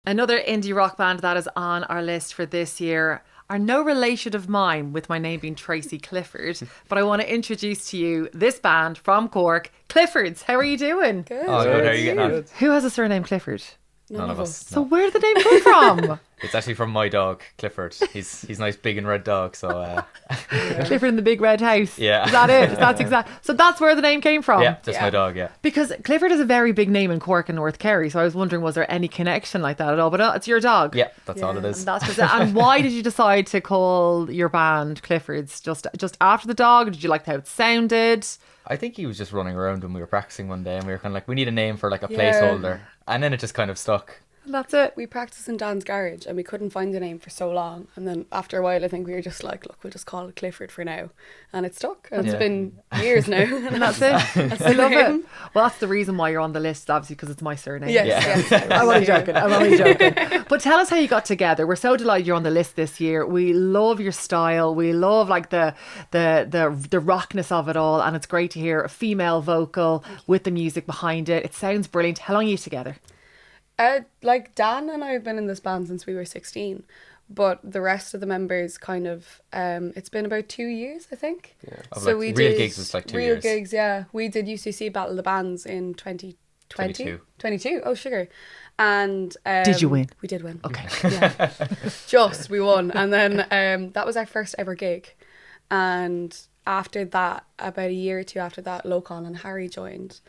Another indie rock band that is on our list for this year are no relation of mine, with my name being Tracy Clifford, but I want to introduce to you this band from Cork, Cliffords. How are you doing? Good. Oh, good. How are you getting on? Who has a surname Clifford? None of us. So where did the name come from? It's actually from my dog, Clifford. He's a nice big and red dog, so Clifford in the big red house. Yeah. Is that it? That's exact. So that's where the name came from. yeah, just my dog, yeah. Because Clifford is a very big name in Cork and North Kerry, so I was wondering, was there any connection like that at all? But it's your dog. Yeah, that's all it is. And that's just it. And why did you decide to call your band Cliffords? Just after the dog? Or did you like how it sounded? I think he was just running around when we were practicing one day, and we were kind of like, we need a name for like a placeholder, and then it just kind of stuck. And that's it. We practiced in Dan's garage and we couldn't find a name for so long. And then after a while, I think we were just like, look, we'll just call it Clifford for now. And it stuck. And it's been years now. And that's it. I love it. Well, that's the reason why you're on the list, obviously, because it's my surname. Yes. I'm only joking. But tell us how you got together. We're so delighted you're on the list this year. We love your style. We love like the rockness of it all. And it's great to hear a female vocal with the music behind it. It sounds brilliant. How long are you together? Like Dan and I have been in this band since we were 16, but the rest of the members kind of it's been about 2 years, I think. Yeah. So we we real did gigs was like 2 real years. gigs, yeah. We did UCC Battle of the Bands in 2020. 22. Oh, sugar. And did you win? We did win. Okay. Yeah. We won. And then that was our first ever gig. And after that, about a year or two after that, Locon and Harry joined.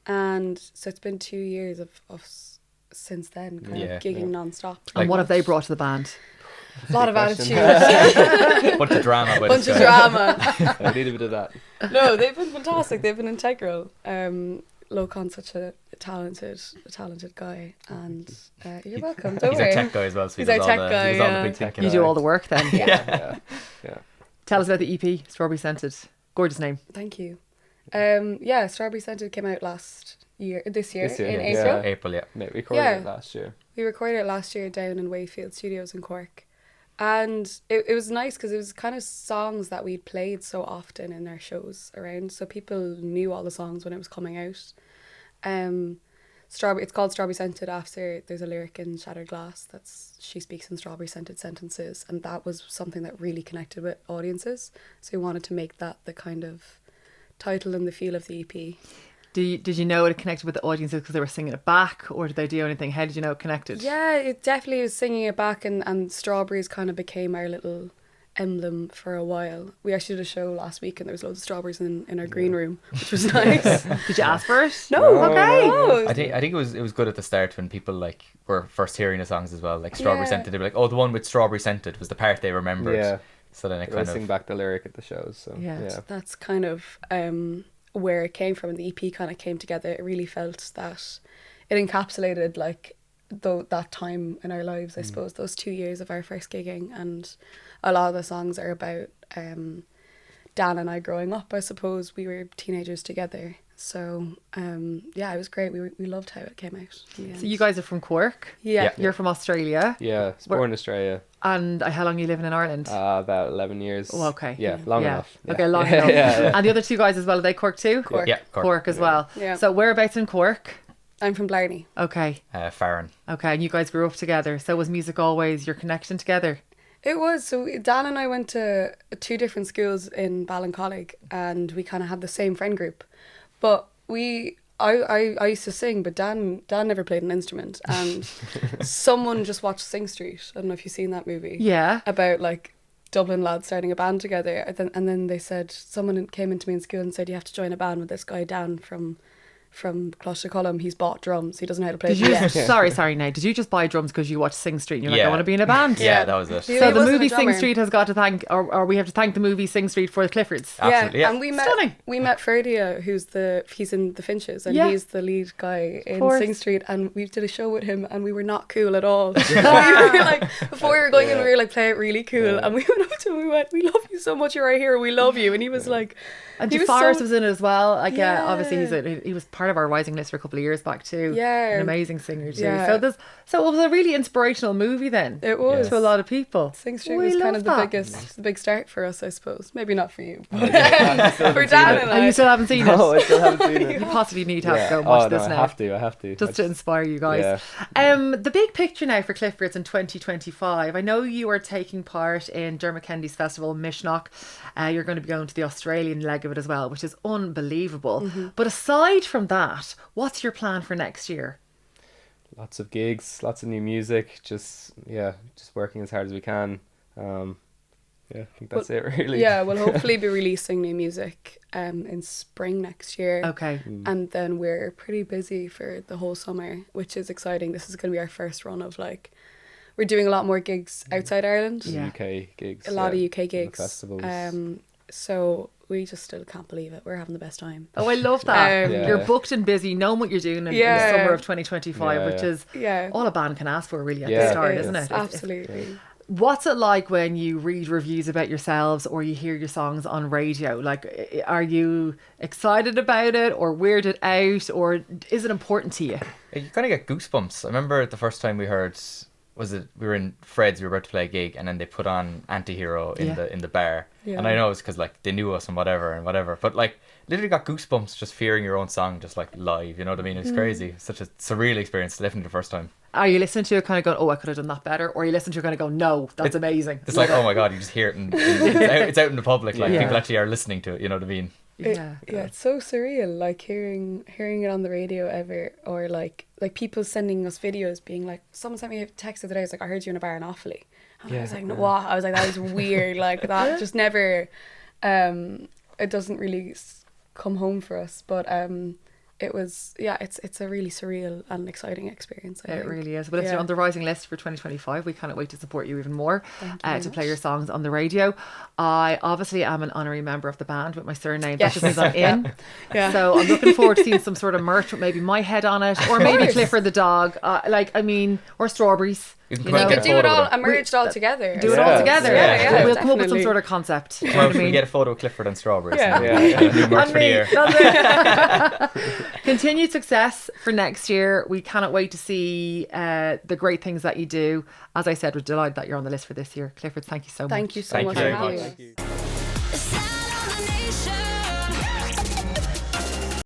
And so it's been 2 years of since then, kind of gigging non-stop. And what have they brought to the band? A lot of attitude. Bunch of drama. Bunch of drama. I need a bit of that. No, they've been fantastic. They've been integral. Locon's such a talented guy, and you're welcome. Don't He's worry. our tech guy as well. So He's he our does tech all guy, he does all yeah. the big tech. You do all the work then. Yeah. Tell us about the EP, Strawberry Scented. Gorgeous name. Thank you. Strawberry Scented came out this year in April. Yeah. April, yeah. Mate, we recorded it last year. We recorded it last year down in Wayfield Studios in Cork. And it was nice because it was kind of songs that we'd played so often in our shows around. So people knew all the songs when it was coming out. It's called Strawberry Scented after there's a lyric in Shattered Glass she speaks in strawberry scented sentences. And that was something that really connected with audiences. So we wanted to make that the kind of title and the feel of the EP. Did you know it connected with the audiences because they were singing it back, or did they do anything? How did you know it connected? Yeah, it definitely was singing it back, and strawberries kind of became our little emblem for a while. We actually did a show last week and there was loads of strawberries in our green room, which was nice. Did you ask for it? No. Okay. No. I think it was good at the start when people like were first hearing the songs as well. Like Strawberry Scented, they were like, oh, the one with Strawberry Scented was the part they remembered. Yeah. So then it I kind sing of back the lyric at the shows. So yeah. That's kind of where it came from, and the EP kind of came together. It really felt that it encapsulated like that time in our lives, I suppose, those 2 years of our first gigging, and a lot of the songs are about Dan and I growing up. I suppose we were teenagers together, so it was great. We loved how it came out. So you guys are from Cork. Yeah. You're from Australia. Yeah, it's born in Australia. And how long are you living in Ireland? About 11 years. Oh, okay. Yeah, long enough. Yeah. Okay, long enough. Yeah. And the other two guys as well, are they Cork too? Cork. Yeah, Cork as well. Yeah. So whereabouts in Cork? I'm from Blarney. Okay. Farron. Okay, and you guys grew up together. So was music always your connection together? It was. So Dan and I went to 2 different schools in Ballincollig, and we kind of had the same friend group. But I used to sing, but Dan never played an instrument. And someone just watched Sing Street. I don't know if you've seen that movie. Yeah. About like Dublin lads starting a band together. And then they said, someone came into me in school and said, you have to join a band with this guy Dan from Closhtacullum. He's bought drums. He doesn't know how to play Did you? yet. Sorry, Nate. Did you just buy drums because you watched Sing Street and you're like, Yeah. I want to be in a band? Yeah, that was it. He So the wasn't a movie Sing drummer. Street has got to thank, or we have to thank the movie Sing Street for the Cliffords. Absolutely, yeah. And Stunning. we met Ferdia, he's in the Finches, and Yeah. he's the lead guy in course. Sing Street, and we did a show with him, and we were not cool at all. We were like, before we were going in, we were like, play it really cool, and we went up to him, we went, we love you so much, you're right here, we love you, and he was like, And he was DeForest so- was in it as well. Like, Yeah. obviously he was part part of our rising list for a couple of years back too. Yeah. An amazing singer too. Yeah. So it was a really inspirational movie then. It was. To a lot of people. Sing Street We was kind love of the big start for us, I suppose. Maybe not for you. For Dan and And you I. still haven't seen No, it? I still haven't seen You it. possibly need to have to go and Oh, watch no, this I now. have to. Just to inspire you guys. Yeah. The big picture now for Cliffords in 2025. I know you are taking part in Dermot Kennedy's festival, Mishnock. You're going to be going to the Australian leg of it as well, which is unbelievable. Mm-hmm. But aside from that, what's your plan for next year? Lots of gigs, lots of new music. Just working as hard as we can. I think that's it really. Yeah, we'll hopefully be releasing new music in spring next year. Okay. And then we're pretty busy for the whole summer, which is exciting. This is going to be our first run of like, we're doing a lot more gigs outside Ireland. Yeah. UK gigs. A lot of UK gigs. Festivals. So we just still can't believe it. We're having the best time. Oh, I love that. Yeah. You're booked and busy, knowing what you're doing in the Yeah. summer of 2025, which is Yeah. all a band can ask for really at the Yeah, start, it isn't is. it? Absolutely. What's it like when you read reviews about yourselves or you hear your songs on radio? Like, are you excited about it or weirded out, or is it important to you? You kind of get goosebumps. I remember the first time we heard, we were in Fred's, we were about to play a gig, and then they put on Anti-Hero in the bar. Yeah. And I know it's because like they knew us and whatever. But like literally got goosebumps just hearing your own song just like live, you know what I mean? It's crazy. Such a surreal experience listening the first time. Are you listening to it kind of going, oh, I could have done that better? Or are you listening to it kind of going, no, that's amazing? It's like, oh my God, you just hear it and it's out in the public. Like Yeah. people actually are listening to it, you know what I mean? Yeah. It's so surreal, like hearing it on the radio ever, or like people sending us videos being like, someone sent me a text the other day, I was like, I heard you in a bar in Offaly. And I was like, no, what? I was like, that was weird. Like that just never, it doesn't really come home for us. But it was, it's a really surreal and exciting experience. I It think. really is. But if you're on the rising list for 2025, we cannot wait to support you even more to play your songs on the radio. I obviously am an honorary member of the band with my surname. Yes. That just means I'm in. Yeah. So I'm looking forward to seeing some sort of merch with maybe my head on it, or maybe course. Clifford the dog. Or strawberries. You can You come out know, and We get could a do it photo all, with them. merged all together. do it all Yeah. together. Yeah, We'll come up with some definitely. sort of concept. Do you Well, know what if I we mean? get a photo of Clifford and strawberries. Yeah. And new merch And for the me. year. That's it. Continued success for next year. We cannot wait to see the great things that you do. As I said, we're delighted that you're on the list for this year. Clifford, thank you so much. Thank you so Thank much you for very having much. me. The sound of the nation.